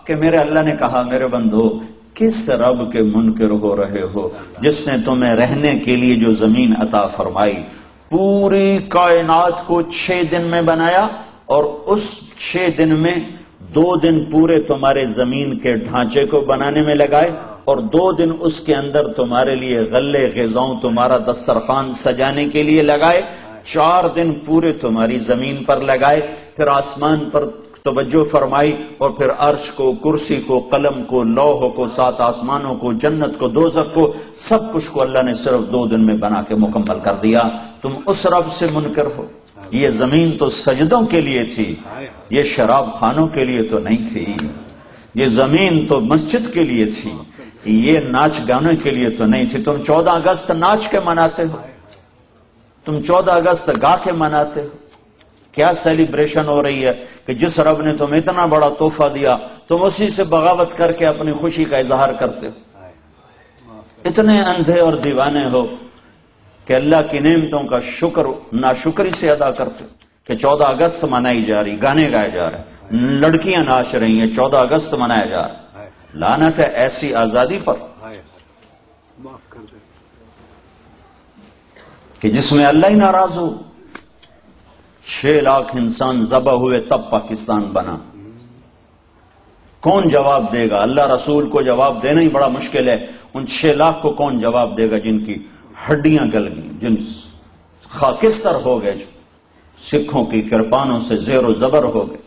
کہ میرے اللہ نے کہا میرے بندو کس رب کے منکر ہو رہے ہو جس نے تمہیں رہنے کے لیے جو زمین عطا فرمائی، پوری کائنات کو 6 دن میں بنایا، اور اس 6 دن میں 2 دن پورے تمہارے زمین کے ڈھانچے کو بنانے میں لگائے، اور 2 دن اس کے اندر تمہارے لیے غلے غذاؤں تمہارا دسترخوان سجانے کے لیے لگائے، 4 دن پورے تمہاری زمین پر لگائے، پھر آسمان پر توجہ فرمائی، اور پھر عرش کو، کرسی کو، قلم کو، لوح کو، 7 آسمانوں کو، جنت کو، دوزخ کو، سب کچھ کو اللہ نے صرف 2 دن میں بنا کے مکمل کر دیا۔ تم اس رب سے منکر ہو۔ یہ زمین تو سجدوں کے لیے تھی، یہ شراب خانوں کے لیے تو نہیں تھی، یہ زمین تو مسجد کے لیے تھی، یہ ناچ گانے کے لیے تو نہیں تھی۔ تم 14 اگست ناچ کے مناتے ہو، تم 14 اگست گا کے مناتے ہو۔ کیا سیلیبریشن ہو رہی ہے کہ جس رب نے تمہیں اتنا بڑا تحفہ دیا تم اسی سے بغاوت کر کے اپنی خوشی کا اظہار کرتے ہو۔ اتنے اندھے اور دیوانے ہو کہ اللہ کی نعمتوں کا شکر ناشکری سے ادا کرتے کہ 14 اگست منائی جا رہی، گانے گائے جا رہے، لڑکیاں ناچ رہی ہیں، 14 اگست منایا جا رہا ہے۔ لعنت ہے ایسی آزادی پر کہ جس میں اللہ ہی ناراض ہو۔ 6 لاکھ انسان ذبح ہوئے تب پاکستان بنا۔ کون جواب دے گا؟ اللہ رسول کو جواب دینا ہی بڑا مشکل ہے، ان 6 لاکھ کو کون جواب دے گا جن کی ہڈیاں گل گئیں، جن خاکستر ہو گئے، جو سکھوں کی کرپانوں سے زیر و زبر ہو گئے۔